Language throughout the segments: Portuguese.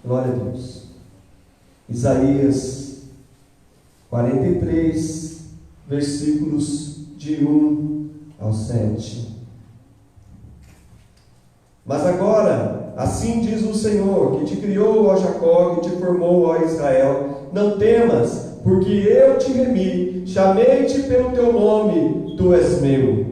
Glória a Deus. Isaías 43, versículos de 1 ao 7. Mas agora, assim diz o Senhor, que te criou, ó Jacó, que te formou, ó Israel: não temas, porque eu te remi, chamei-te pelo teu nome, tu és meu.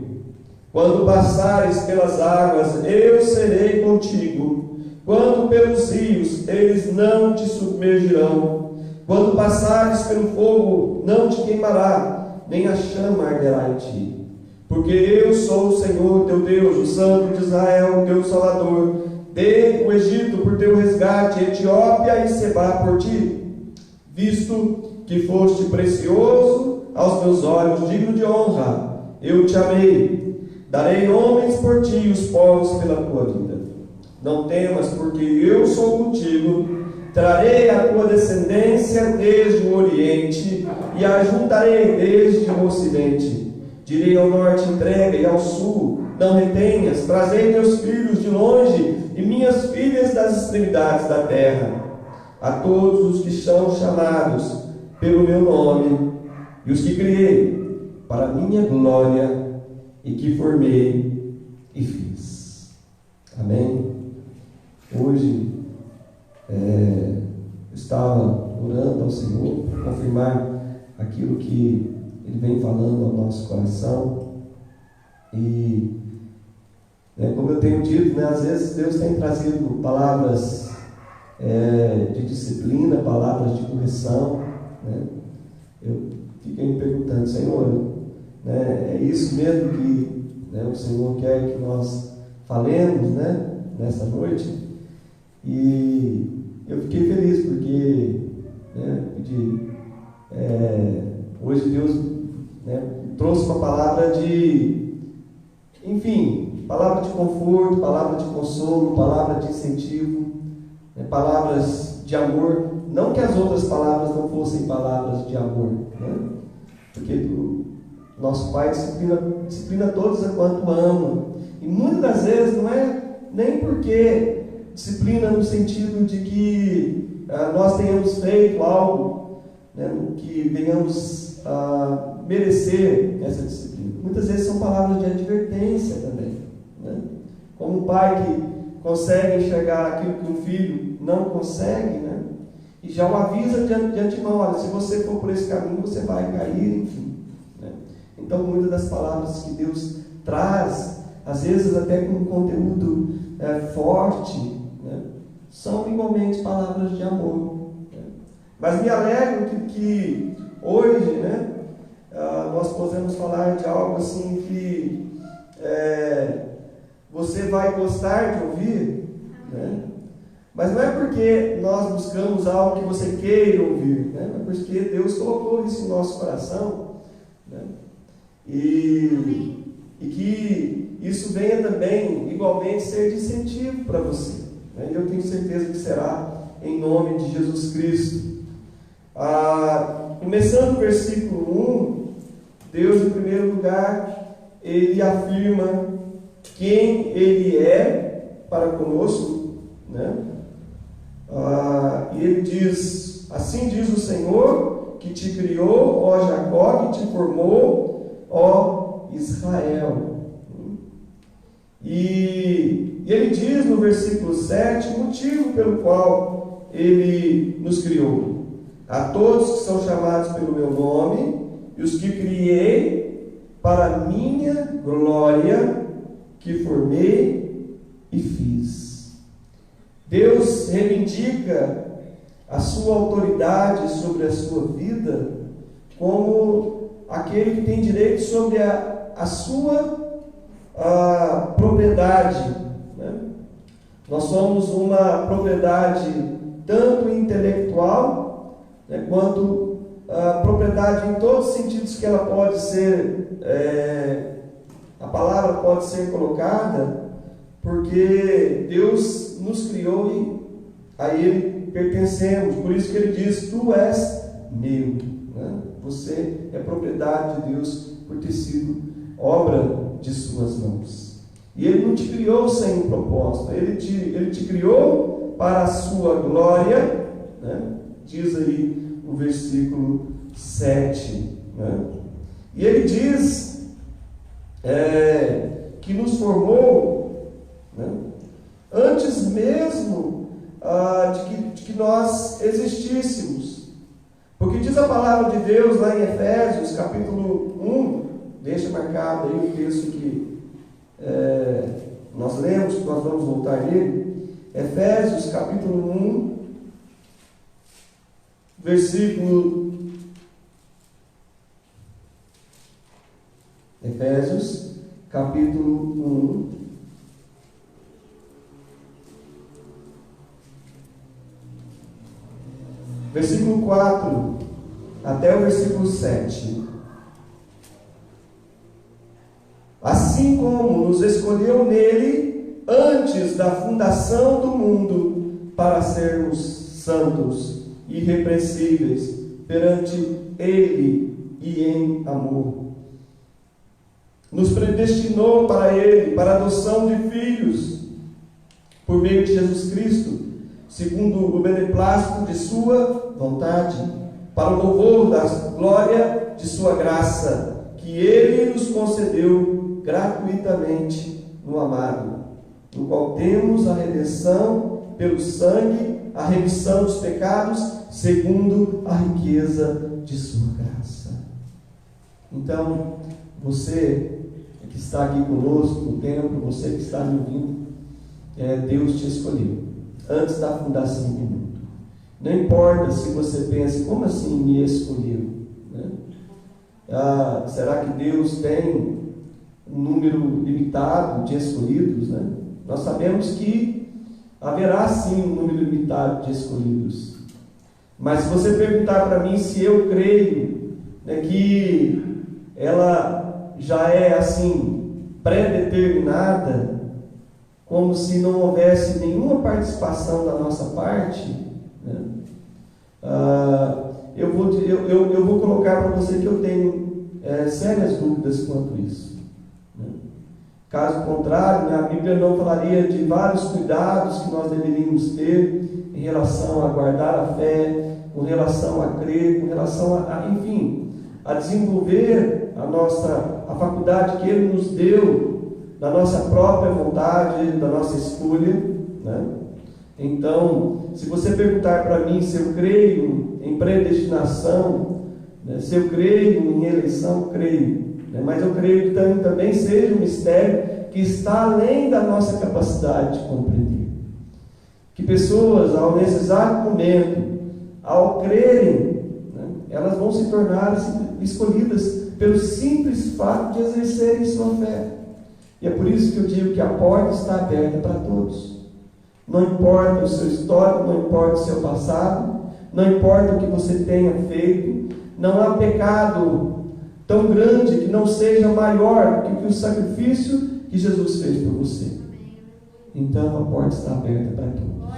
Quando passares pelas águas, eu serei contigo. Quando pelos rios, eles não te submergirão. Quando passares pelo fogo, não te queimará, nem a chama arderá em ti. Porque eu sou o Senhor teu Deus, o Santo de Israel, teu Salvador. Dei o Egito por teu resgate, Etiópia e Sebá por ti. Visto que foste precioso aos meus olhos, digno de honra, eu te amei. Darei homens por ti e os povos pela tua vida. Não temas, porque eu sou contigo. Trarei a tua descendência desde o Oriente e a juntarei desde o Ocidente. Direi ao norte: entrega, e ao sul: não retenhas. Trazei meus filhos de longe e minhas filhas das extremidades da terra. A todos os que são chamados pelo meu nome e os que criei para a minha glória e que formei e fiz. Amém? Hoje eu estava orando ao Senhor para confirmar aquilo que Ele vem falando ao nosso coração. E como eu tenho dito, às vezes Deus tem trazido palavras de disciplina, palavras de correção. Eu fiquei me perguntando: Senhor, é isso mesmo que o Senhor quer que nós falemos nessa noite? E eu fiquei feliz porque hoje Deus trouxe uma palavra palavra de conforto, palavra de consolo, palavra de incentivo, palavras de amor. Não que as outras palavras não fossem palavras de amor, porque o nosso Pai disciplina todos enquanto ama. E muitas das vezes não é nem porque disciplina no sentido de que nós tenhamos feito algo que venhamos a merecer essa disciplina. Muitas vezes são palavras de advertência também. Como um pai que consegue enxergar aquilo que um filho não consegue, e já o avisa de antemão: olha, se você for por esse caminho, você vai cair, enfim. Então, muitas das palavras que Deus traz, às vezes até com um conteúdo forte, são igualmente palavras de amor. Mas me alegro que hoje nós podemos falar de algo assim que você vai gostar de ouvir, mas não é porque nós buscamos algo que você queira ouvir, é porque Deus colocou isso em nosso coração, e que isso venha também igualmente ser de incentivo para você, e eu tenho certeza que será, em nome de Jesus Cristo. Começando o versículo 1, Deus, em primeiro lugar, Ele afirma quem Ele é para conosco, e Ele diz: assim diz o Senhor, que te criou, ó Jacó, que te formou, ó Israel. E Ele diz no versículo 7 o motivo pelo qual Ele nos criou: a todos que são chamados pelo meu nome e os que criei para a minha glória, que formei e fiz. Deus reivindica a sua autoridade sobre a sua vida como aquele que tem direito sobre a sua propriedade. Nós somos uma propriedade tanto intelectual quanto propriedade em todos os sentidos que ela pode ser, a palavra pode ser colocada, porque Deus nos criou e a Ele pertencemos. Por isso que Ele diz: tu és meu. Você é propriedade de Deus por ter sido obra de suas mãos. E Ele não te criou sem um propósito. Ele te criou para a sua glória, né? Diz aí o versículo 7. Né? E ele diz que nos formou, né? Antes mesmo de que nós existíssemos. Porque diz a palavra de Deus lá em Efésios, capítulo 1, deixa marcado aí o texto que nós lemos, que nós vamos voltar nele. Efésios, capítulo 1, versículo... Efésios, capítulo 1, versículo 4 até o versículo 7. Assim como nos escolheu nele antes da fundação do mundo para sermos santos e irrepreensíveis perante ele e em amor. Nos predestinou para ele, para a adoção de filhos, por meio de Jesus Cristo, segundo o beneplácito de sua vontade, para o louvor da glória de sua graça, que ele nos concedeu gratuitamente no amado, no qual temos a redenção pelo sangue, a remissão dos pecados, segundo a riqueza de sua graça. Então, você que está aqui conosco no templo, você que está me ouvindo, Deus te escolheu antes da fundação do mundo. Não importa se você pensa, como assim me escolheu? Né? Será que Deus tem um número limitado de escolhidos? Né? Nós sabemos que haverá sim um número limitado de escolhidos. Mas se você perguntar para mim se eu creio, né, que ela já é assim pré-determinada, como se não houvesse nenhuma participação da nossa parte, né? Eu vou colocar para você que eu tenho sérias dúvidas quanto isso, né? Caso contrário, a Bíblia não falaria de vários cuidados que nós deveríamos ter em relação a guardar a fé, com relação a crer, com relação enfim, a desenvolver a faculdade que Ele nos deu, da nossa própria vontade, da nossa escolha, né? Então, se você perguntar para mim se eu creio em predestinação, né, se eu creio em eleição, creio, né? Mas eu creio que também seja um mistério que está além da nossa capacidade de compreender. Que pessoas, nesse exato momento, ao crerem, né, elas vão se tornar escolhidas pelo simples fato de exercerem sua fé. E é por isso que eu digo que a porta está aberta para todos. Não importa o seu histórico, não importa o seu passado, não importa o que você tenha feito, não há pecado tão grande que não seja maior do que o sacrifício que Jesus fez por você. Então a porta está aberta para todos.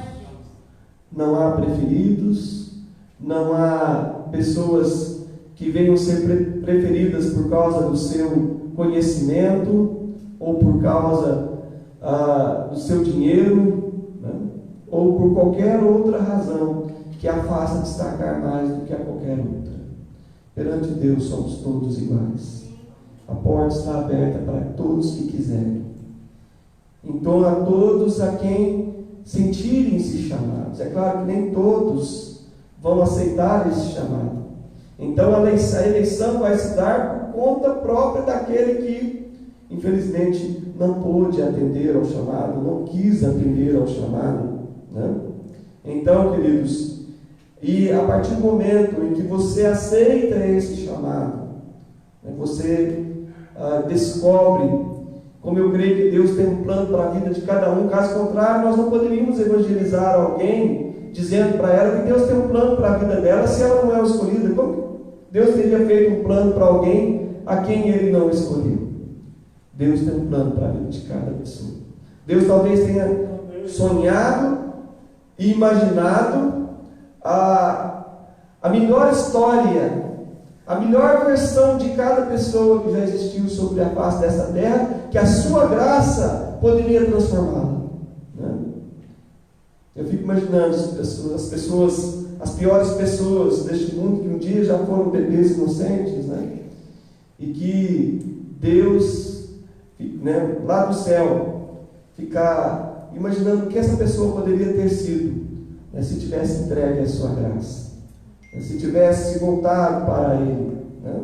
Não há preferidos, não há pessoas que venham ser preferidas por causa do seu conhecimento ou por causa do seu dinheiro, né? Ou por qualquer outra razão que a faça destacar mais do que a qualquer outra. Perante Deus somos todos iguais. A porta está aberta para todos que quiserem. Então a todos a quem sentirem-se chamados. É claro que nem todos vão aceitar esse chamado. Então a eleição vai se dar por conta própria daquele que, infelizmente, não pôde atender ao chamado, não quis atender ao chamado, né? Então, queridos, e a partir do momento em que você aceita esse chamado, né, você descobre, como eu creio que Deus tem um plano para a vida de cada um. Caso contrário, nós não poderíamos evangelizar alguém dizendo para ela que Deus tem um plano para a vida dela se ela não é escolhida. Como Deus teria feito um plano para alguém a quem Ele não escolheu? Deus tem um plano para a vida de cada pessoa. Deus talvez tenha sonhado e imaginado a melhor história, a melhor versão de cada pessoa que já existiu sobre a face dessa terra, que a sua graça poderia transformá-la, né? Eu fico imaginando as pessoas, as piores pessoas deste mundo, que um dia já foram bebês inocentes, né? E que Deus, né, lá do céu, ficar imaginando o que essa pessoa poderia ter sido, né, se tivesse entregue a sua graça, né, se tivesse se voltado para Ele, né?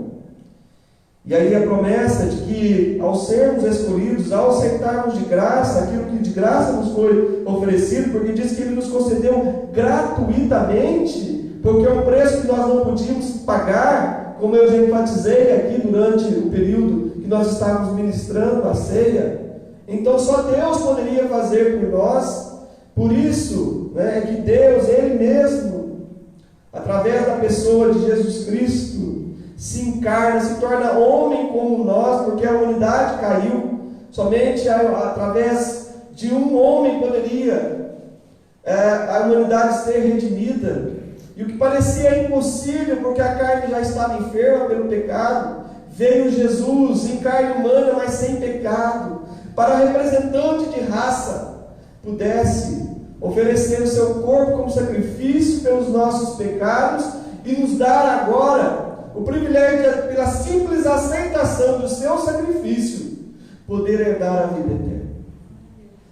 E aí a promessa de que, ao sermos escolhidos, ao aceitarmos de graça aquilo que de graça nos foi oferecido, porque diz que Ele nos concedeu gratuitamente, porque é um preço que nós não podíamos pagar, como eu já enfatizei aqui durante o período que nós estávamos ministrando a ceia. Então só Deus poderia fazer por nós. Por isso, né, que Deus, Ele mesmo, através da pessoa de Jesus Cristo, se encarna, se torna homem como nós, porque a humanidade caiu. Somente através de um homem poderia a humanidade ser redimida. E o que parecia impossível, porque a carne já estava enferma pelo pecado, veio Jesus em carne humana, mas sem pecado, para representante de raça, pudesse oferecer o seu corpo como sacrifício pelos nossos pecados e nos dar agora o privilégio de, pela simples aceitação do seu sacrifício, poder herdar a vida eterna.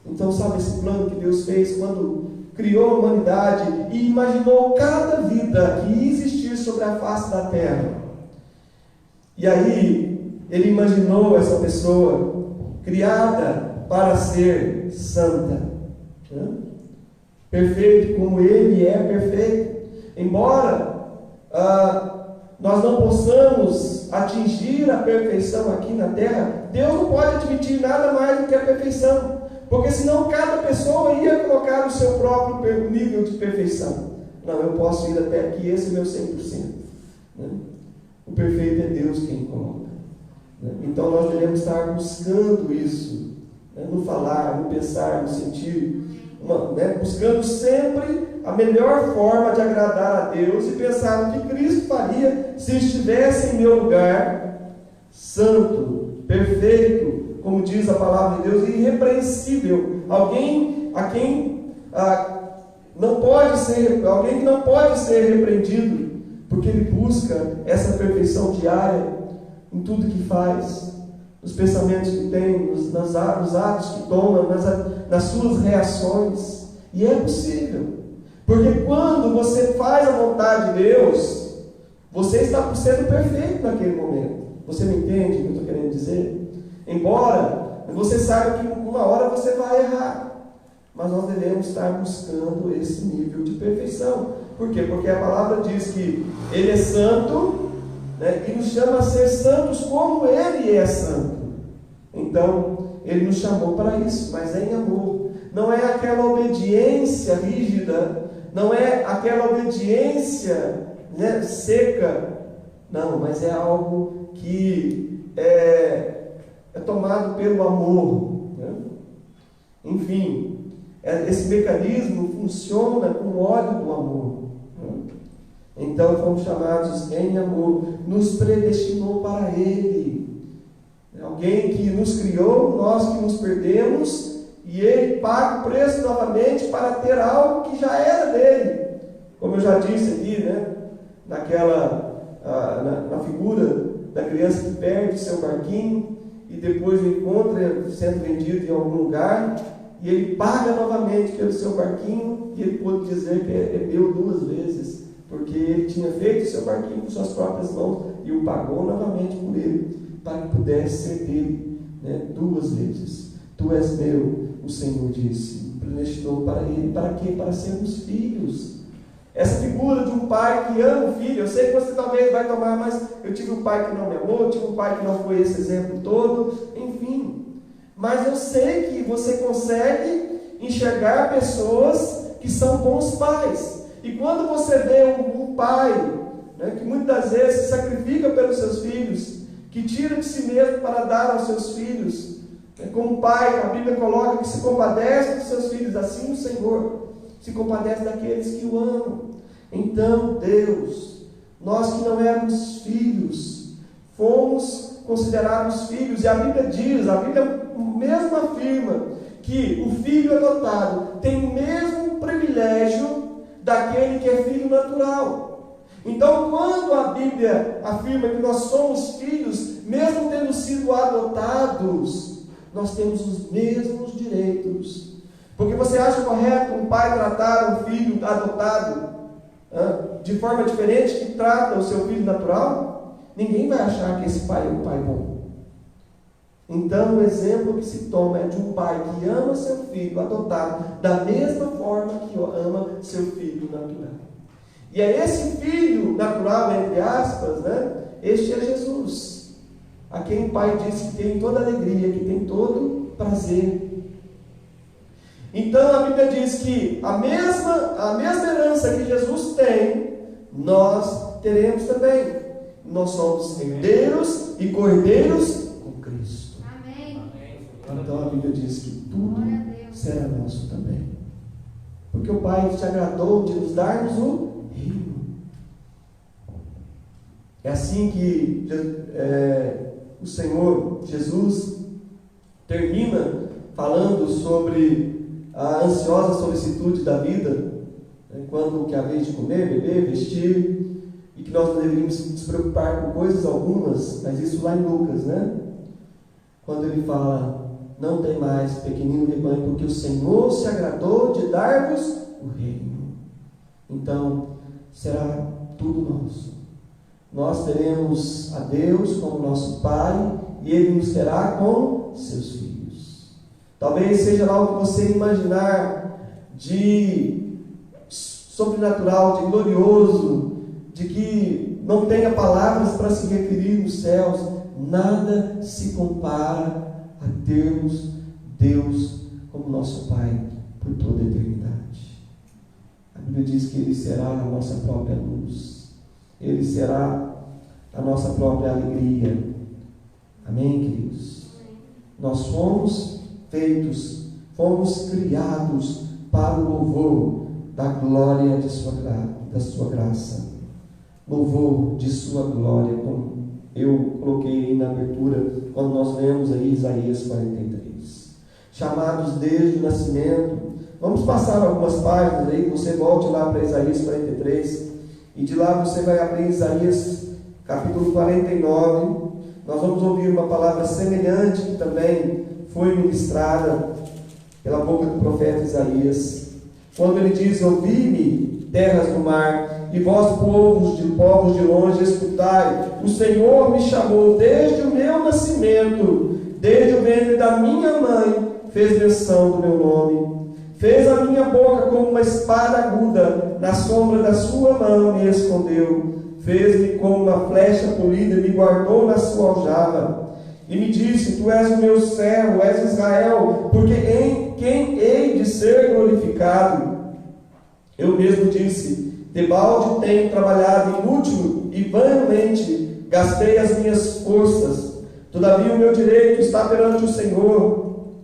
Então, sabe esse plano que Deus fez quando criou a humanidade e imaginou cada vida que ia existir sobre a face da terra? E aí, Ele imaginou essa pessoa criada para ser santa, né? Perfeito como Ele é perfeito. Embora nós não possamos atingir a perfeição aqui na terra, Deus não pode admitir nada mais do que a perfeição, porque senão cada pessoa ia colocar o seu próprio nível de perfeição. Não, eu posso ir até aqui, esse é meu 100%, né? O perfeito é Deus quem coloca, né? Então nós devemos estar buscando isso, né? No falar, no pensar, no sentir, né? Buscando sempre a melhor forma de agradar a Deus e pensar no que Cristo faria se estivesse em meu lugar, santo, perfeito, como diz a palavra de Deus, irrepreensível, alguém que não pode ser repreendido, porque ele busca essa perfeição diária em tudo que faz, nos pensamentos que tem, nos atos que toma, nas suas reações. E é possível. Porque quando você faz a vontade de Deus, você está sendo perfeito naquele momento. Você me entende o que eu estou querendo dizer? Embora você saiba que uma hora você vai errar, mas nós devemos estar buscando esse nível de perfeição. Por quê? Porque a palavra diz que Ele é santo, né, e nos chama a ser santos como Ele é santo. Então, Ele nos chamou para isso, mas é em amor. Não é aquela obediência rígida, não é aquela obediência, né, seca, não, mas é algo que é tomado pelo amor, né? Enfim, esse mecanismo funciona com o óleo do amor, né? Então fomos chamados em amor, nos predestinou para Ele. Alguém que nos criou, nós que nos perdemos, e Ele paga o preço novamente para ter algo que já era dele. Como eu já disse aqui, né? Na figura da criança que perde seu barquinho e depois o encontra sendo vendido em algum lugar, e ele paga novamente pelo seu barquinho, e ele pôde dizer que é meu 2 vezes, porque ele tinha feito o seu barquinho com suas próprias mãos e o pagou novamente por ele, para que pudesse ser dele, né, 2 vezes. Tu és meu, o Senhor disse, predestinou para Ele. Para quê? Para sermos filhos. Essa figura de um pai que ama o filho, eu sei que você talvez vai tomar, mas eu tive um pai que não me amou, eu tive um pai que não foi esse exemplo todo, enfim. Mas eu sei que você consegue enxergar pessoas que são bons pais. E quando você vê um pai, né, que muitas vezes se sacrifica pelos seus filhos, que tira de si mesmo para dar aos seus filhos, como pai, a Bíblia coloca que se compadece dos seus filhos, assim o Senhor se compadece daqueles que o amam. Então, Deus, nós que não éramos filhos, fomos considerados filhos, e a Bíblia diz, a Bíblia mesmo afirma, que o filho adotado tem o mesmo privilégio daquele que é filho natural. Então, quando a Bíblia afirma que nós somos filhos, mesmo tendo sido adotados, nós temos os mesmos direitos. Porque você acha correto um pai tratar um filho adotado de forma diferente que trata o seu filho natural? Ninguém vai achar que esse pai é um pai bom. Então, o exemplo que se toma é de um pai que ama seu filho adotado da mesma forma que ama seu filho natural. E é esse filho natural, entre aspas, este é Jesus, a quem o pai diz que tem toda alegria, que tem todo prazer. Então a Bíblia diz que a mesma herança que Jesus tem, nós teremos também. Nós somos herdeiros e cordeiros com Cristo. Amém. Então a Bíblia diz que tudo será nosso também. Porque o Pai te agradou de nos darmos o reino. É assim que o Senhor Jesus termina falando sobre a ansiosa solicitude da vida, quando que é a vez de comer, beber, vestir, e que nós não deveríamos nos preocupar com coisas algumas, mas isso lá em Lucas, quando ele fala: não tem mais pequenino rebanho, porque o Senhor se agradou de dar-vos o reino. Então será tudo nosso. Nós teremos a Deus como nosso Pai, e Ele nos terá como seus filhos. Talvez seja lá o que você imaginar de sobrenatural, de glorioso, de que não tenha palavras para se referir nos céus, nada se compara a termos Deus como nosso Pai por toda a eternidade. A Bíblia diz que Ele será a nossa própria luz, Ele será a nossa própria alegria. Amém, queridos? Nós fomos feitos, fomos criados para o louvor da glória da sua graça, louvor de sua glória, como eu coloquei aí na abertura, quando nós lemos aí Isaías 43. Chamados desde o nascimento. Vamos passar algumas páginas aí, você volte lá para Isaías 43, e de lá você vai abrir Isaías capítulo 49. Nós vamos ouvir uma palavra semelhante que também foi ministrada pela boca do profeta Isaías, quando ele diz: ouvi-me, terras do mar, e vós, povos de longe, escutai. O Senhor me chamou desde o meu nascimento, desde o ventre da minha mãe, fez menção do meu nome. Fez a minha boca como uma espada aguda, na sombra da sua mão me escondeu. Fez-me como uma flecha polida, me guardou na sua aljava. E me disse: tu és o meu servo, és Israel, porque em quem hei de ser glorificado. Eu mesmo disse: debalde tenho trabalhado inútil e vanamente gastei as minhas forças. Todavia o meu direito está perante o Senhor,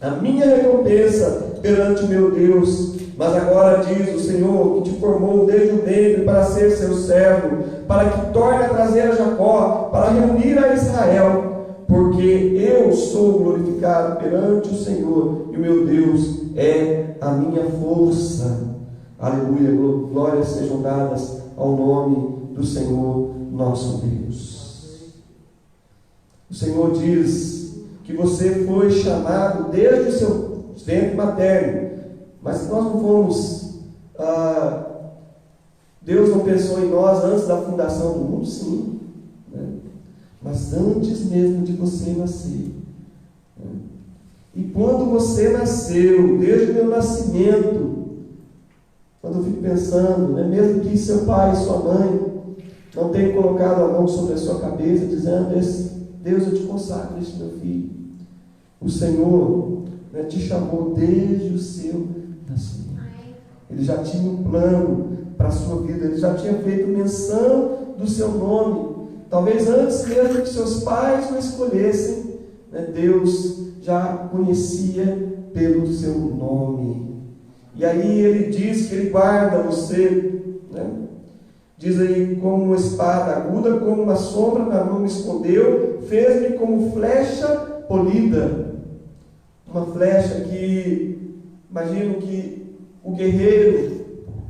a minha recompensa perante o meu Deus. Mas agora diz o Senhor, que te formou desde o ventre para ser seu servo, para que torne a trazer a Jacó, para reunir a Israel, porque eu sou glorificado perante o Senhor, e o meu Deus é a minha força. Aleluia, glórias sejam dadas ao nome do Senhor nosso Deus. O Senhor diz que você foi chamado desde o seu ventre materno, mas nós não fomos, Deus não pensou em nós antes da fundação do mundo? Sim, mas antes mesmo de você nascer. E quando você nasceu, desde o meu nascimento, quando eu fico pensando, mesmo que seu pai e sua mãe não tenham colocado a mão sobre a sua cabeça, dizendo: Deus, eu te consagro este meu filho, o Senhor te chamou desde o seu nascimento. Ele já tinha um plano para a sua vida, ele já tinha feito menção do seu nome. Talvez antes mesmo que seus pais o escolhessem, Deus já conhecia pelo seu nome. E aí ele diz que ele guarda você, diz aí: como uma espada aguda, como uma sombra na mão me escondeu, fez-me como flecha polida. Uma flecha que, imagino que o guerreiro,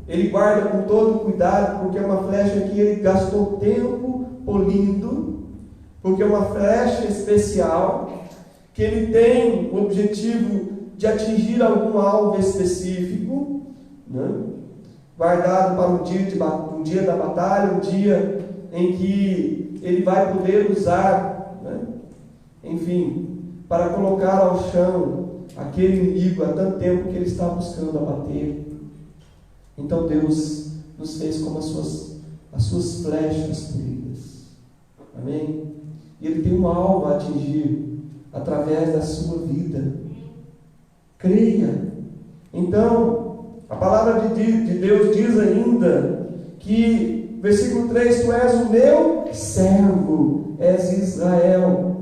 ele guarda com todo cuidado, porque é uma flecha que ele gastou tempo polindo, porque é uma flecha especial, que ele tem o objetivo de atingir algum alvo específico, né? Guardado para um dia da batalha, um dia em que ele vai poder usar, né? Enfim, para colocar ao chão aquele inimigo há tanto tempo que ele está buscando abater. Então Deus nos fez como as suas flechas polidas. Amém? E Ele tem um alvo a atingir através da sua vida. Creia. Então, a palavra de Deus diz ainda que, versículo 3, tu és o meu servo, és Israel.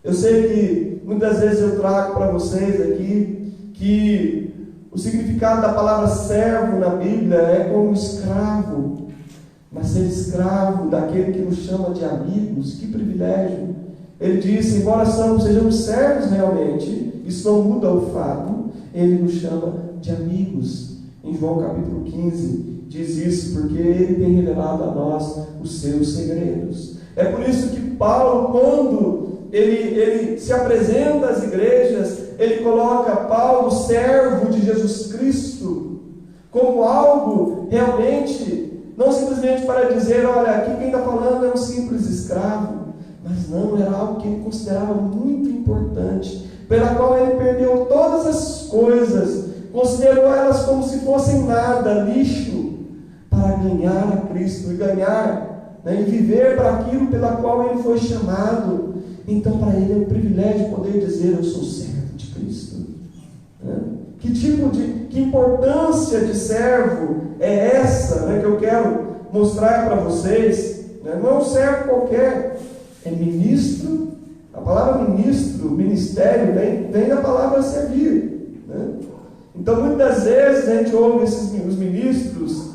Eu sei que muitas vezes eu trago para vocês aqui que o significado da palavra servo na Bíblia é como escravo. Mas ser escravo daquele que nos chama de amigos, que privilégio. Ele disse, embora sejamos servos realmente, isso não muda o fato, ele nos chama de amigos. Em João capítulo 15 diz isso, porque ele tem revelado a nós os seus segredos. É por isso que Paulo, quando ele se apresenta às igrejas, ele coloca Paulo, servo de Jesus Cristo, como algo realmente, não simplesmente para dizer, olha, aqui quem está falando é um simples escravo, mas não, era algo que ele considerava muito importante, pela qual ele perdeu todas as coisas, considerou elas como se fossem nada, lixo, para ganhar a Cristo e ganhar, né, e viver para aquilo pela qual ele foi chamado. Então para ele é um privilégio poder dizer, eu sou servo de Cristo, né? Que importância de servo é essa, né, que eu quero mostrar para vocês, né? Não é um servo qualquer, é ministro. A palavra ministro, ministério, vem da palavra servir, né? Então muitas vezes a gente ouve os ministros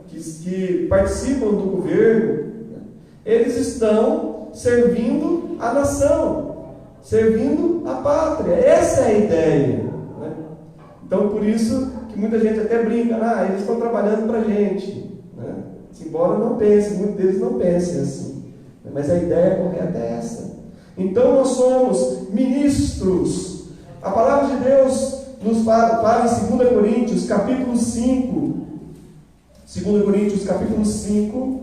que participam do governo, né? Eles estão servindo a nação, servindo a pátria. Essa é a ideia, né? Então por isso que muita gente até brinca, eles estão trabalhando para a gente, né? Embora não pense, muitos deles não pensem assim, mas a ideia correta é essa. Então nós somos ministros. A palavra de Deus nos fala em 2 Coríntios capítulo 5, 2 Coríntios capítulo 5,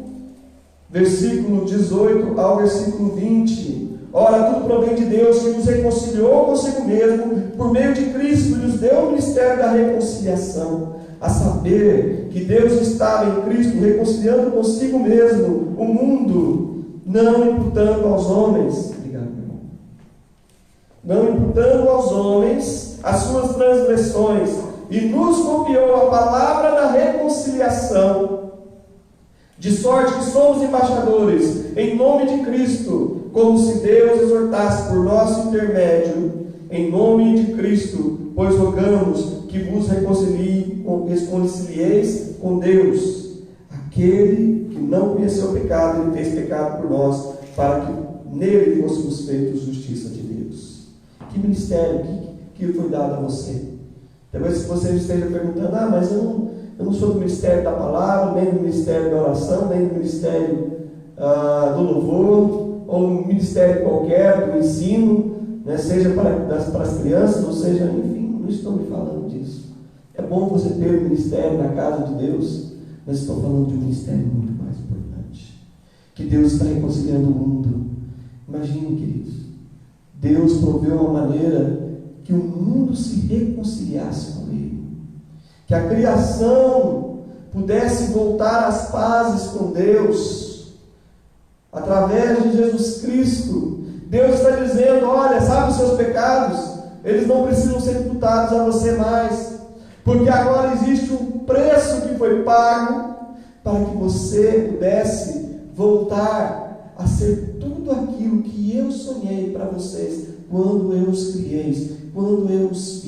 versículo 18 ao versículo 20. Ora, tudo provém de Deus, que nos reconciliou consigo mesmo por meio de Cristo e nos deu o ministério da reconciliação, a saber que Deus estava em Cristo reconciliando consigo mesmo o mundo, não imputando aos homens, não imputando aos homens as suas transgressões, e nos confiou a palavra da reconciliação, de sorte que somos embaixadores em nome de Cristo, como se Deus exortasse por nosso intermédio, em nome de Cristo, pois rogamos que vos reconcilieis com Deus. Aquele que não conheceu o pecado, ele fez pecado por nós, para que nele fôssemos feitos justiça de Deus. Que ministério que foi dado a você? Talvez se você esteja perguntando, mas eu não sou do ministério da palavra, nem do ministério da oração, nem do ministério do louvor, ou um ministério qualquer, do ensino, né, seja para as crianças, ou seja, enfim, não estou me falando disso. É bom você ter um ministério na casa de Deus, mas estou falando de um ministério muito mais importante, que Deus está reconciliando o mundo. Imagine, queridos, Deus proveu uma maneira que o mundo se reconciliasse com Ele, que a criação pudesse voltar às pazes com Deus, através de Jesus Cristo. Deus está dizendo, olha, sabe os seus pecados? Eles não precisam ser imputados a você mais, porque agora existe um preço que foi pago, para que você pudesse voltar a ser tudo aquilo que eu sonhei para vocês, quando eu os criei, quando eu os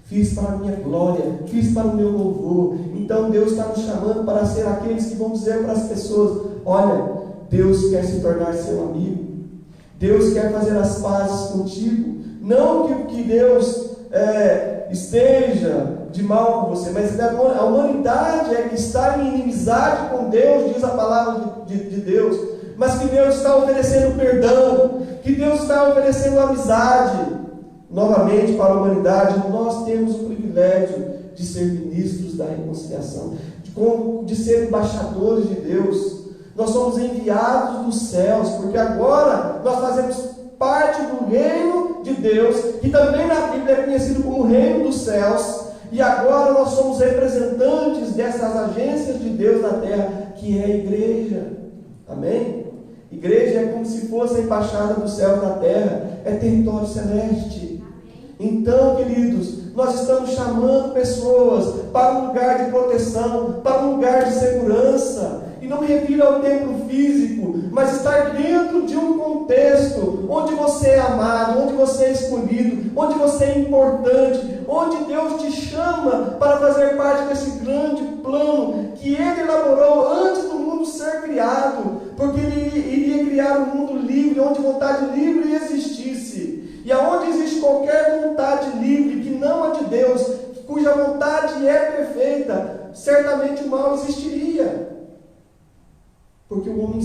fiz para a minha glória, fiz para o meu louvor. Então Deus está nos chamando para ser aqueles que vão dizer para as pessoas, olha, Deus quer se tornar seu amigo, Deus quer fazer as pazes contigo. Não que Deus esteja de mal com você, mas a humanidade é que está em inimizade com Deus, diz a palavra de Deus, mas que Deus está oferecendo perdão, que Deus está oferecendo amizade. Novamente, para a humanidade, nós temos o privilégio de ser ministros da reconciliação, de ser embaixadores de Deus. Nós somos enviados dos céus, porque agora nós fazemos parte do reino de Deus, que também na Bíblia é conhecido como o reino dos céus, e agora nós somos representantes dessas agências de Deus na terra, que é a igreja. Amém? Igreja é como se fosse a embaixada dos céus na terra, é território celeste. Então, queridos, nós estamos chamando pessoas para um lugar de proteção, para um lugar de segurança, e não me refiro ao templo físico, mas estar dentro de um contexto onde você é amado, onde você é escolhido, onde você é importante, onde Deus te chama para fazer parte desse grande plano que Ele elaborou antes do mundo ser criado, porque Ele iria criar um mundo livre, onde vontade livre existisse. E aonde existe qualquer vontade livre que não a de Deus, cuja vontade é perfeita, certamente o mal existiria. Porque o homem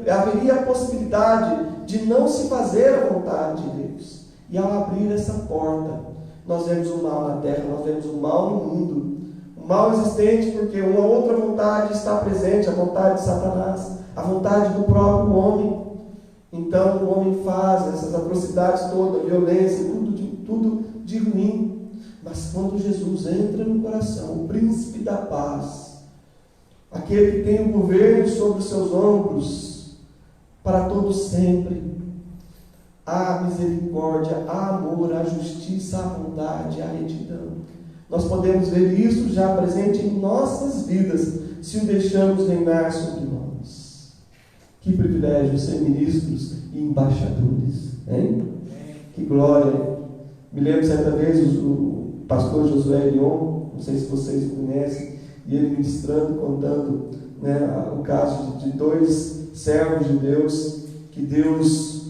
haveria a possibilidade de não se fazer a vontade de Deus. E ao abrir essa porta, nós vemos o mal na terra, nós vemos o mal no mundo. O mal existente porque uma outra vontade está presente, a vontade de Satanás, a vontade do próprio homem. Então o homem faz essas atrocidades todas, violência, tudo de ruim. Mas quando Jesus entra no coração, o príncipe da paz, aquele que tem o governo sobre os seus ombros, para todos sempre, há misericórdia, há amor, há justiça, há bondade, há retidão. Nós podemos ver isso já presente em nossas vidas, se o deixamos reinar sobre nós. Que privilégio ser ministros e embaixadores, hein? Que glória! Me lembro certa vez o pastor Josué Leon, não sei se vocês conhecem, e ele ministrando, contando, né, o caso de dois servos de Deus, que Deus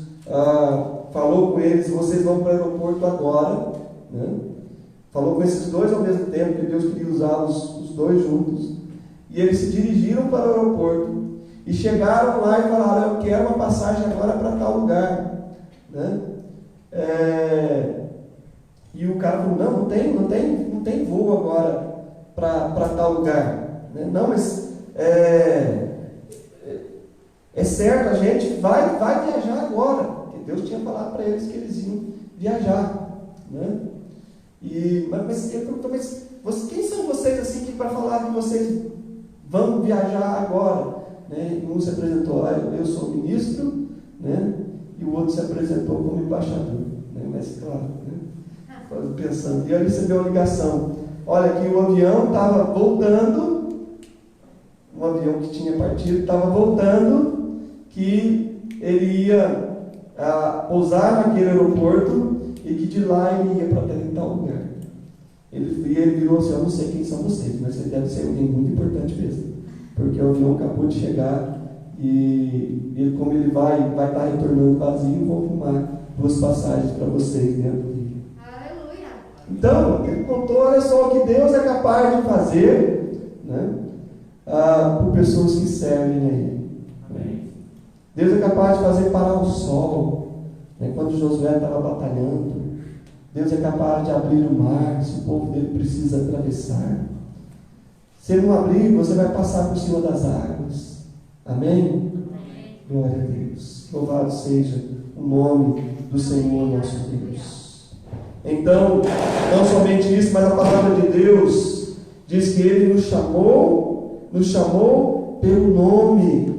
falou com eles: vocês vão para o aeroporto agora, né? Falou com esses dois ao mesmo tempo, que Deus queria usá-los os dois juntos, e eles se dirigiram para o aeroporto, e chegaram lá e falaram: eu quero uma passagem agora para tal lugar, né? E o cara falou: não tem voo agora para tal lugar, né? Não, mas é certo, a gente vai viajar agora, porque Deus tinha falado para eles que eles iam viajar, né? Mas eu pergunto: mas quem são vocês assim que para falar que vocês vão viajar agora? Né? Um se apresentou: eu sou ministro, né? E o outro se apresentou como embaixador, né? Mas claro, né? Pensando, e aí recebeu a ligação: olha, que o avião estava voltando, um avião que tinha partido estava voltando, que ele ia pousar naquele aeroporto e que de lá ele ia para tal lugar. Ele virou assim: eu não sei quem são vocês, mas você deve ser alguém muito importante mesmo, porque o avião acabou de chegar e ele, como ele vai estar retornando vazio, vou arrumar 2 passagens para vocês dentro do Rio. Aleluia! Então, ele contou: olha só o que Deus é capaz de fazer, né, por pessoas que servem a Ele. Amém. Deus é capaz de fazer parar o sol, né, quando Josué estava batalhando. Deus é capaz de abrir o mar se o povo dele precisa atravessar. Se ele não abrir, você vai passar por cima das águas. Amém? Amém. Glória a Deus. Louvado seja o nome do Senhor nosso Deus. Então, não somente isso, mas a palavra de Deus diz que Ele nos chamou pelo nome.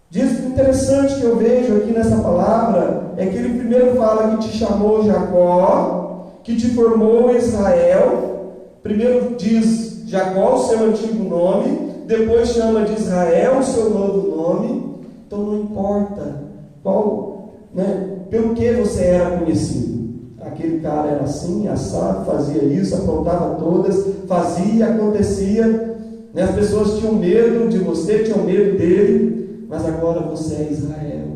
Diz que interessante que eu vejo aqui nessa palavra é que Ele primeiro fala que te chamou Jacó, que te formou Israel. Primeiro diz Jacó, o seu antigo nome, depois chama de Israel, o seu novo nome. Então não importa qual, né, pelo que você era conhecido. Aquele cara era assim, assado, fazia isso, aprontava todas, fazia, acontecia, né? As pessoas tinham medo de você, tinham medo dele, mas agora você é Israel.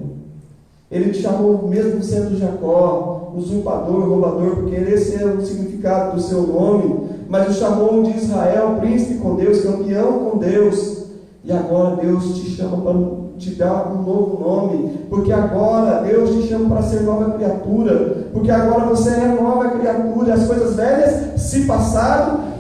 Ele te chamou mesmo sendo Jacó, usurpador, roubador, porque esse é o significado do seu nome, mas o chamou de Israel, príncipe com Deus, campeão com Deus. E agora Deus te chama para te dar um novo nome, porque agora Deus te chama para ser nova criatura, porque agora você é nova criatura, e as coisas velhas se passaram,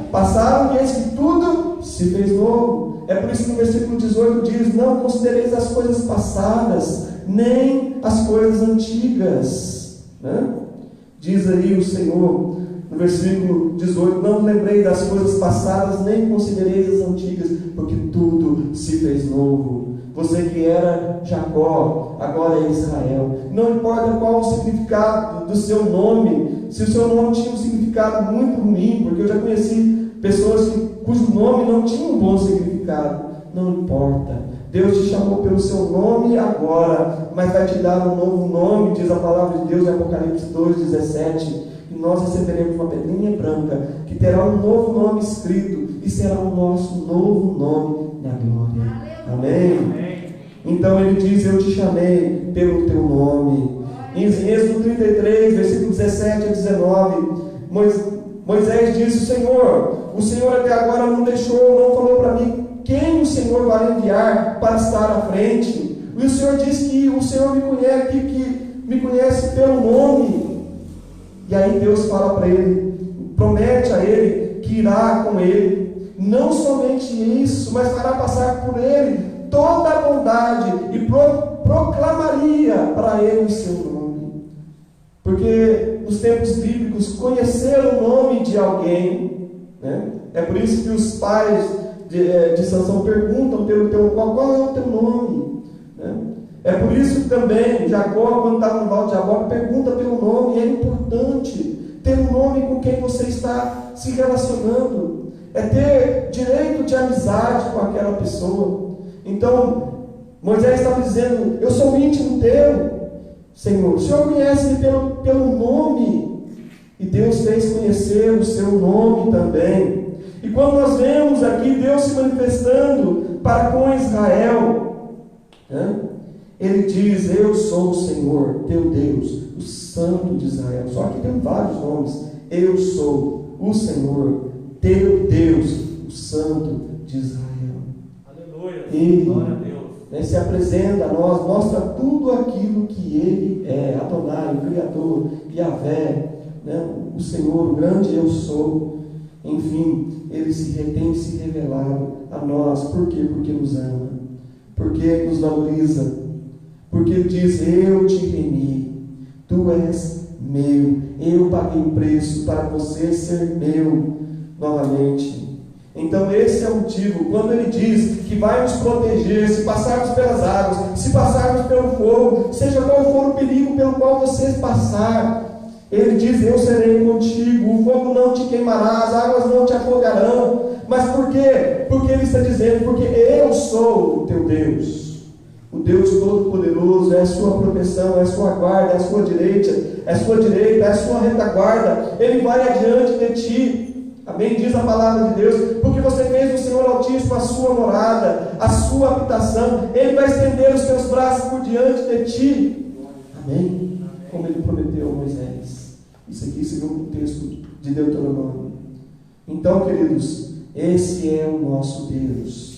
e eis que tudo se fez novo. É por isso que no versículo 18 diz: não considereis as coisas passadas, nem as coisas antigas, né? Diz aí o Senhor no versículo 18: não lembrei das coisas passadas, nem considereis as antigas, porque tudo se fez novo. Você que era Jacó, agora é Israel. Não importa qual o significado do seu nome, se o seu nome tinha um significado muito ruim, porque eu já conheci pessoas cujo nome não tinha um bom significado. Não importa, Deus te chamou pelo seu nome agora, mas vai te dar um novo nome, diz a palavra de Deus em Apocalipse 2,17. E nós receberemos uma pedrinha branca que terá um novo nome escrito, e será o nosso novo nome na glória. Amém? Então ele diz: eu te chamei pelo teu nome. Em Êxodo 33, versículo 17 a 19, Moisés disse: o Senhor até agora não falou para mim quem o Senhor vai enviar para estar à frente. E o Senhor disse que o Senhor me conhece pelo nome. E aí Deus fala para ele, promete a ele que irá com ele. Não somente isso, mas fará passar por ele toda a bondade e proclamaria para ele o seu nome. Porque nos tempos bíblicos, conhecer o nome de alguém, né? É por isso que os pais de Sansão perguntam qual é o teu nome, né? É por isso que também Jacó, quando estava no Val de Jaboque, pergunta pelo nome. É importante ter um nome com quem você está se relacionando, é ter direito de amizade com aquela pessoa. Então Moisés estava dizendo: eu sou íntimo teu, Senhor, o Senhor conhece-me pelo nome. E Deus fez conhecer o seu nome também. E quando nós vemos aqui Deus se manifestando para com Israel, né? Ele diz: eu sou o Senhor teu Deus, o Santo de Israel. Só que tem vários nomes. Eu sou o Senhor teu Deus, o Santo de Israel. Aleluia. Ele, glória a Deus, né, se apresenta a nós, mostra tudo aquilo que Ele é: Adonai, o Criador, Yahvé, né, o Senhor, o grande eu sou. Enfim, Ele tem se revelado a nós. Por quê? Porque nos ama, porque nos valoriza, porque Ele diz: eu te remi, tu és meu, eu paguei o preço para você ser meu novamente. Então esse é o motivo, quando Ele diz que vai nos proteger, se passarmos pelas águas, se passarmos pelo fogo, seja qual for o perigo pelo qual você passar, Ele diz: eu serei contigo, o fogo não te queimará, as águas não te afogarão. Mas por quê? Porque Ele está dizendo: porque eu sou o teu Deus. O Deus Todo-Poderoso é a sua proteção, é a sua guarda, é a sua direita, é a sua retaguarda. Ele vai adiante de ti. Amém? Diz a palavra de Deus: porque você fez o Senhor Altíssimo a sua morada, a sua habitação. Ele vai estender os teus braços por diante de ti. Amém? Como Ele prometeu a Moisés. Isso aqui segundo o texto de Deuteronômio. Então, queridos, esse é o nosso Deus.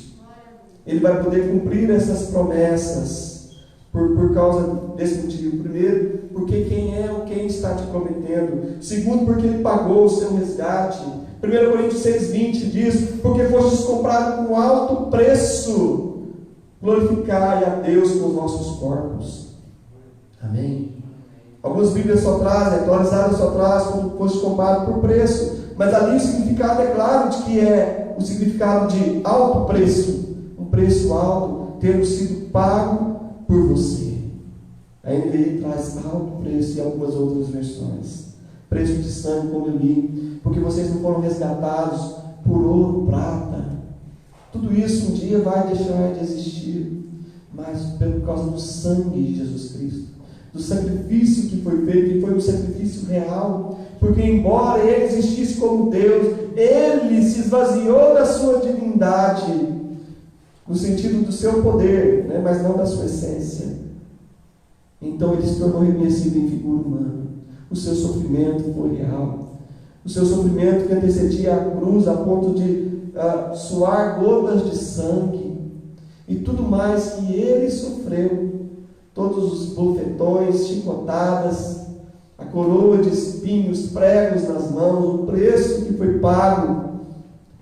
Ele vai poder cumprir essas promessas por causa desse motivo. Primeiro, porque quem está te prometendo. Segundo, porque Ele pagou o seu resgate. 1 Coríntios 6,20 diz: porque fostes comprados com alto preço, glorificai a Deus com os vossos corpos. Amém? Algumas Bíblias só trazem, atualizadas só trazem como foste comprado por preço, mas ali o significado é claro de que é o significado de alto preço. Um preço alto, tendo sido pago por você. A NVI traz alto preço e algumas outras versões. Preço de sangue, como eu li, porque vocês não foram resgatados por ouro, prata. Tudo isso um dia vai deixar de existir, mas por causa do sangue de Jesus Cristo, do sacrifício que foi feito, que foi um sacrifício real, porque embora Ele existisse como Deus, Ele se esvaziou da sua divindade, no sentido do seu poder, né, mas não da sua essência. Então Ele se tornou reconhecido em figura humana. O seu sofrimento foi real. O seu sofrimento que antecedia a cruz a ponto de suar gotas de sangue. E tudo mais que ele sofreu. Todos os bofetões, chicotadas, a coroa de espinhos, pregos nas mãos, o preço que foi pago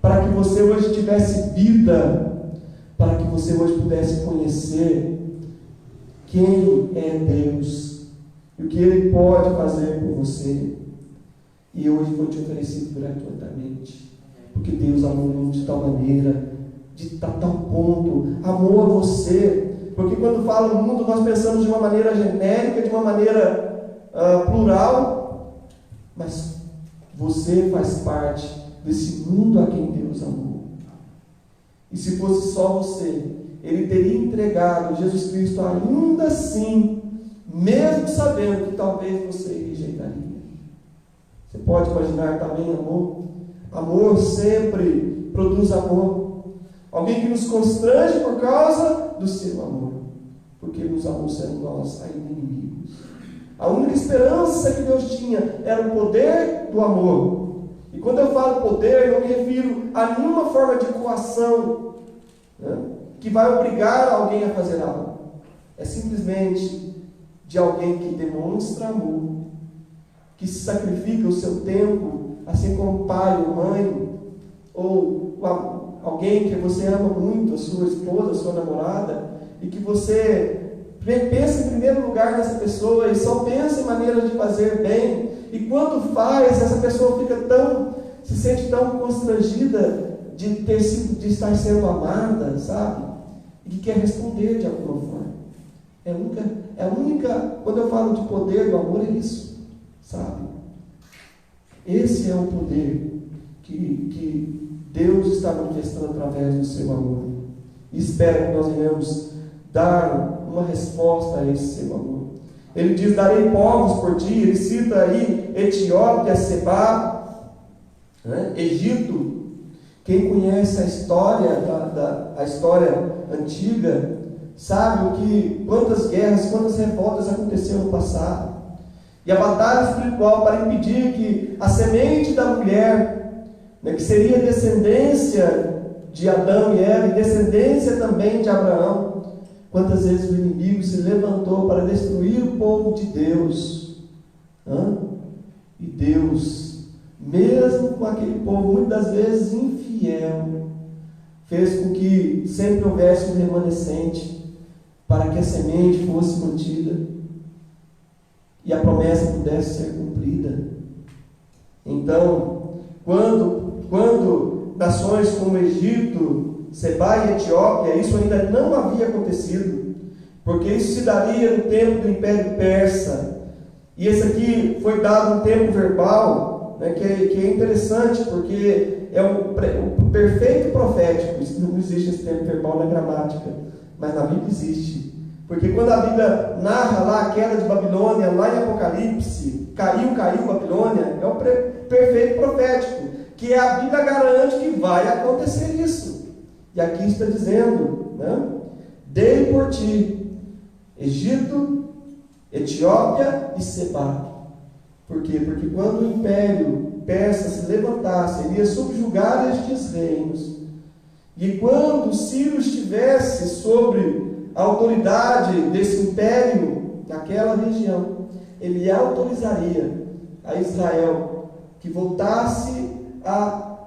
para que você hoje tivesse vida, para que você hoje pudesse conhecer quem é Deus e o que Ele pode fazer por você. E hoje foi te oferecido gratuitamente, porque Deus amou o mundo de tal maneira, de tal ponto, amou a você. Porque quando fala o mundo, nós pensamos de uma maneira genérica, de uma maneira plural, mas você faz parte desse mundo a quem Deus amou. E se fosse só você, Ele teria entregado Jesus Cristo ainda assim, mesmo sabendo que talvez você rejeitaria. Você pode imaginar também amor? Amor sempre produz amor. Alguém que nos constrange por causa do seu amor, porque Ele nos amou sendo nós ainda inimigos. A única esperança que Deus tinha era o poder do amor. E quando eu falo poder, eu não me refiro a nenhuma forma de coação, né, que vai obrigar alguém a fazer algo. É simplesmente de alguém que demonstra amor, que se sacrifica o seu tempo, assim como pai ou mãe, ou alguém que você ama muito, a sua esposa, a sua namorada, e que você pensa em primeiro lugar nessa pessoa e só pensa em maneiras de fazer bem, e quando faz, essa pessoa se sente tão constrangida de estar sendo amada, sabe? E que quer responder de alguma forma. É a única, quando eu falo de poder do amor, é isso, sabe? Esse é o poder que Deus está manifestando através do seu amor. E espero que nós venhamos dar uma resposta a esse seu amor. Ele diz: darei povos por ti. Ele cita aí Etiópia, Seba, né? Egito. Quem conhece a história, a história antiga, sabe quantas guerras, quantas revoltas aconteceram no passado. E a batalha espiritual para impedir que a semente da mulher, né, que seria descendência de Adão e Eva, e descendência também de Abraão, quantas vezes o inimigo se levantou para destruir o povo de Deus. E Deus, mesmo com aquele povo muitas vezes infiel, fez com que sempre houvesse um remanescente para que a semente fosse mantida e a promessa pudesse ser cumprida. Então, quando nações como Egito, Seba e Etiópia, isso ainda não havia acontecido, porque isso se daria no tempo do Império Persa, e esse aqui foi dado um tempo verbal, né, que é interessante, porque é o perfeito profético. Isso não existe esse tempo verbal na gramática, mas na Bíblia existe. Porque quando a Bíblia narra lá a queda de Babilônia, lá em Apocalipse, caiu Babilônia, é o perfeito profético, que a Bíblia garante que vai acontecer isso. E aqui está dizendo, né? Dei por ti Egito, Etiópia e Seba. Por quê? Porque quando o Império Persa se levantasse, ele ia subjugar estes reinos. E quando Ciro estivesse sobre a autoridade desse império naquela região, ele autorizaria a Israel que voltasse à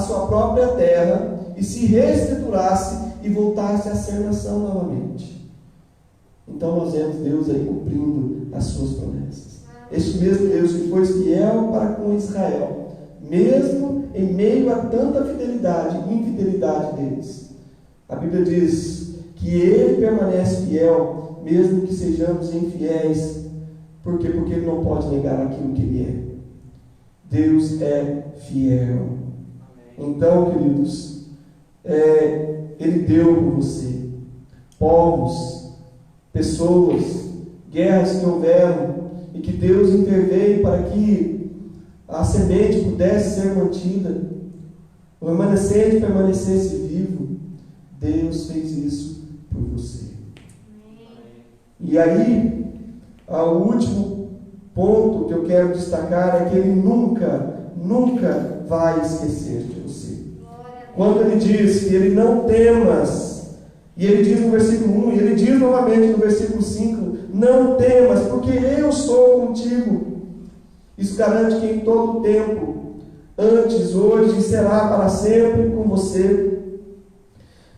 sua própria terra e se reestruturasse e voltasse a ser nação novamente. Então nós vemos Deus aí cumprindo as suas promessas. Este mesmo Deus que foi fiel para com Israel, mesmo em meio a tanta fidelidade e infidelidade deles. A Bíblia diz que Ele permanece fiel, mesmo que sejamos infiéis. Por quê? Porque Ele não pode negar aquilo que Ele é. Deus é fiel. Então, queridos, Ele deu por você povos, pessoas, guerras que houveram, e que Deus interveio para que a semente pudesse ser mantida, o remanescente permanecesse vivo. Deus fez isso por você. E aí, o último ponto que eu quero destacar é que Ele nunca vai esquecer de você. Quando Ele diz que Ele não temas, e Ele diz no versículo 1, e Ele diz novamente no versículo 5, não temas, porque eu sou contigo. Isso garante que em todo tempo, antes, hoje e será para sempre com você,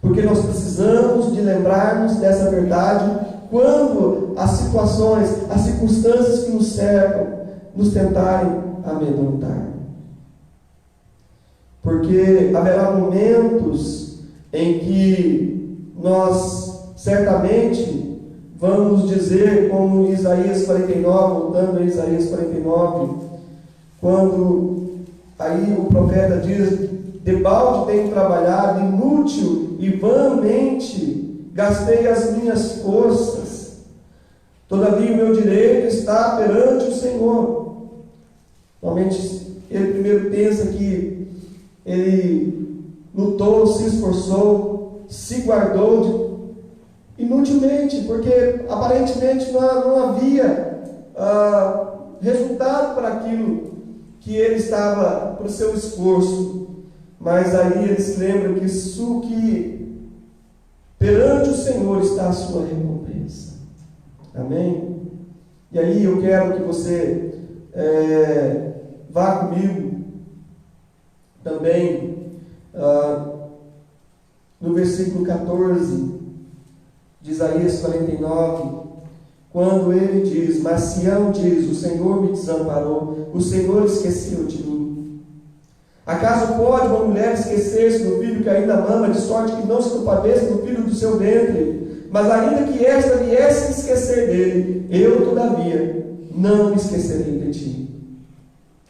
porque nós precisamos de lembrarmos dessa verdade quando as situações, as circunstâncias que nos cercam nos tentarem amedrontar. Porque haverá momentos em que nós certamente vamos dizer, como Isaías 49, voltando a Isaías 49, quando aí o profeta diz: debalde tenho trabalhado, inútil e vãmente gastei as minhas forças, todavia o meu direito está perante o Senhor. Normalmente ele primeiro pensa que ele lutou, se esforçou, se guardou inutilmente, porque aparentemente não havia resultado para aquilo que ele estava, para o seu esforço. Mas aí ele se lembra que perante o Senhor está a sua recompensa. Amém? E aí eu quero que você vá comigo também no versículo 14 de Isaías 49, quando ele diz: mas Sião diz, o Senhor me desamparou, o Senhor esqueceu de mim. Acaso pode uma mulher esquecer-se do filho que ainda mama, de sorte que não se compadeça do filho do seu ventre? Mas ainda que esta viesse esquecer dele, eu todavia não me esquecerei de ti.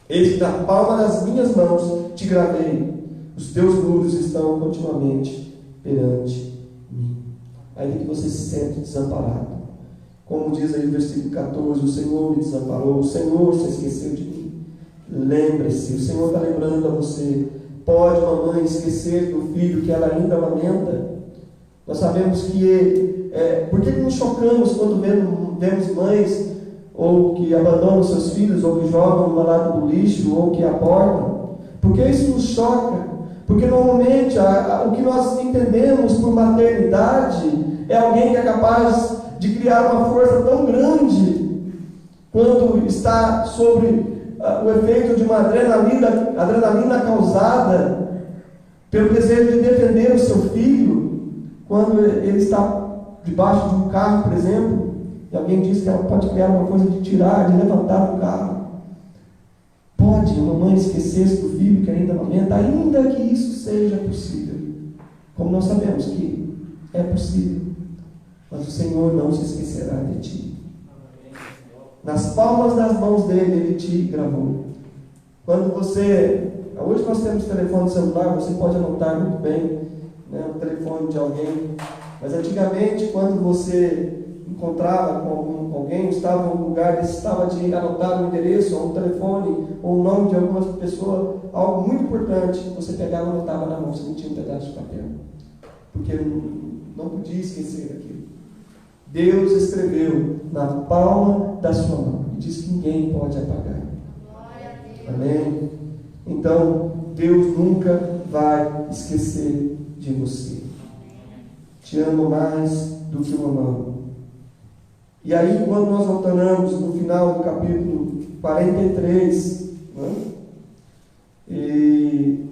Eis que na palma das minhas mãos te gravei, os teus muros estão continuamente perante mim. Ainda que você se sente desamparado, como diz aí o versículo 14, o Senhor me desamparou, o Senhor se esqueceu de mim. Lembre-se, o Senhor está lembrando a você. Pode uma mãe esquecer do filho que ela ainda lamenta? Nós sabemos que por que nos chocamos quando vemos mães ou que abandonam seus filhos, ou que jogam numa lata do lixo, ou que abortam? Porque isso nos choca. Porque normalmente o que nós entendemos por maternidade é alguém que é capaz de criar uma força tão grande quando está sobre o efeito de uma adrenalina causada pelo desejo de defender o seu filho, quando ele está debaixo de um carro, por exemplo, e alguém diz que ela pode criar uma coisa de tirar, de levantar o carro. Pode uma mãe esquecer-se do filho que ainda amamenta, ainda que isso seja possível, como nós sabemos que é possível, mas o Senhor não se esquecerá de ti. Nas palmas das mãos dele, ele te gravou. Quando você... Hoje nós temos telefone celular, você pode anotar muito bem, né, o telefone de alguém. Mas antigamente, quando você encontrava com alguém, estava em um lugar, necessitava de anotar um endereço, ou um telefone, ou o nome de alguma pessoa, algo muito importante, você pegava e anotava na mão, você não tinha um pedaço de papel. Porque não podia esquecer aquilo. Deus escreveu na palma da sua mão e diz que ninguém pode apagar. Amém? Então, Deus nunca vai esquecer de você. Te amo mais do que uma mão. E aí, quando nós voltamos no final do capítulo 43, né? E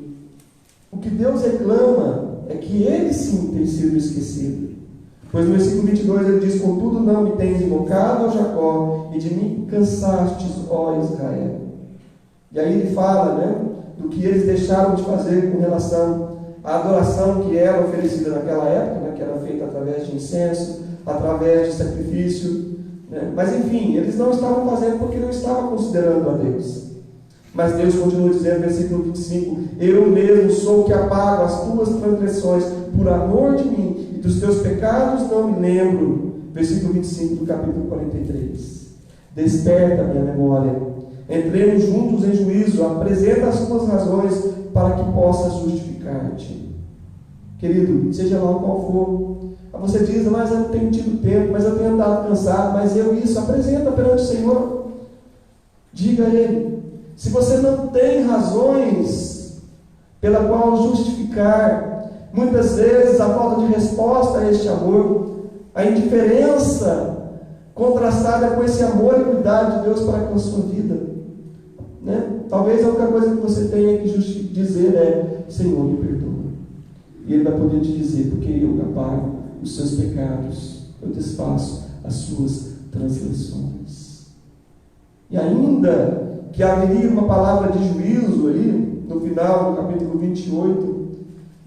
o que Deus reclama é que ele sim tem sido esquecido. Pois no versículo 22 ele diz: contudo não me tens invocado, ó Jacó, e de mim cansastes, ó Israel. E aí ele fala, né, do que eles deixaram de fazer com relação à adoração que era oferecida naquela época, né, que era feita através de incenso, através de sacrifício, né? Mas enfim, eles não estavam fazendo porque não estavam considerando a Deus. Mas Deus continua dizendo, versículo 25: eu mesmo sou o que apago as tuas transgressões por amor de mim, e dos teus pecados não me lembro. Versículo 25 do capítulo 43. Desperta minha memória, entremos juntos em juízo, apresenta as tuas razões para que possas justificar-te. Querido, seja lá qual for, você diz: mas eu não tenho tido tempo, mas eu tenho andado cansado, mas isso, apresenta perante o Senhor. Diga a Ele. Se você não tem razões pela qual justificar, muitas vezes a falta de resposta a este amor, a indiferença contrastada com esse amor e cuidado de Deus para com a sua vida, né? Talvez a única coisa que você tenha que dizer é: Senhor, me perdoa. E Ele vai poder te dizer: porque eu apago os seus pecados, eu desfaço as suas transgressões. E ainda que haveria uma palavra de juízo aí, no final do capítulo 28,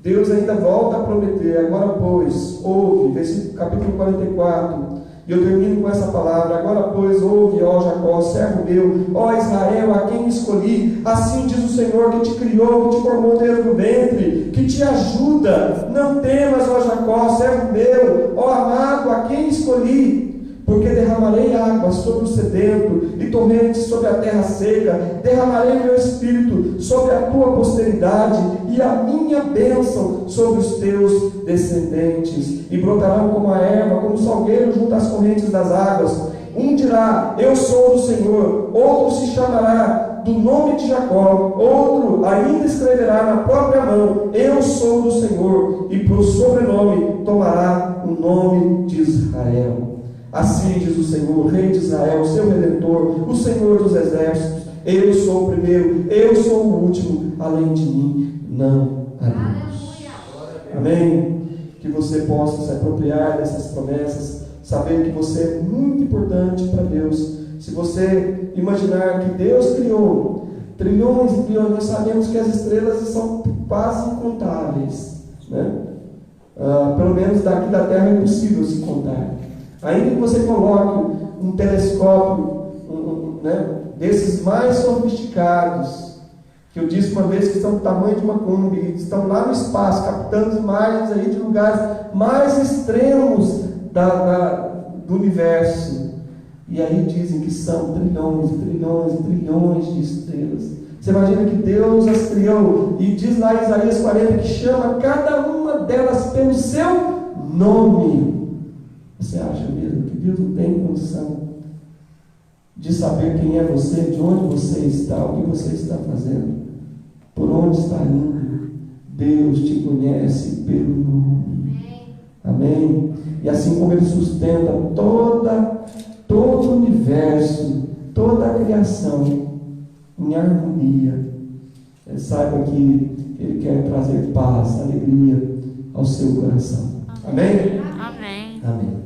Deus ainda volta a prometer: agora pois, ouve, versículo capítulo 44, e eu termino com essa palavra: agora pois, ouve, ó Jacó, servo meu, ó Israel, a quem escolhi, assim diz o Senhor que te criou, que te formou dentro do ventre, que te ajuda, não temas, ó Jacó, servo meu, ó amado, a quem escolhi, porque derramarei água sobre o sedento e torrentes sobre a terra seca, derramarei meu espírito sobre a tua posteridade e a minha bênção sobre os teus descendentes, e brotarão como a erva, como o salgueiro junto às correntes das águas. Um dirá: eu sou do Senhor, outro se chamará do nome de Jacó, outro ainda escreverá na própria mão: eu sou do Senhor, e por sobrenome tomará o nome de Israel. Assim diz o Senhor, Rei de Israel, seu Redentor, o Senhor dos exércitos: eu sou o primeiro, eu sou o último, além de mim não há Deus. Amém? Que você possa se apropriar dessas promessas, saber que você é muito importante para Deus. Se você imaginar que Deus criou trilhões e trilhões, nós sabemos que as estrelas são quase incontáveis, né? Pelo menos daqui da Terra é impossível se contar. Ainda que você coloque um telescópio, né, desses mais sofisticados, que eu disse uma vez que estão do tamanho de uma Kombi, estão lá no espaço, captando imagens aí de lugares mais extremos do universo. E aí dizem que são trilhões, trilhões, trilhões de estrelas. Você imagina que Deus as criou, e diz lá em Isaías 40 que chama cada uma delas pelo seu nome. Você acha mesmo que Deus não tem condição de saber quem é você, de onde você está, o que você está fazendo, por onde está indo? Deus te conhece pelo nome. Amém? E assim como Ele sustenta todo o universo, toda a criação em harmonia, saiba que Ele quer trazer paz, alegria ao seu coração. Amém? Amém. Amém.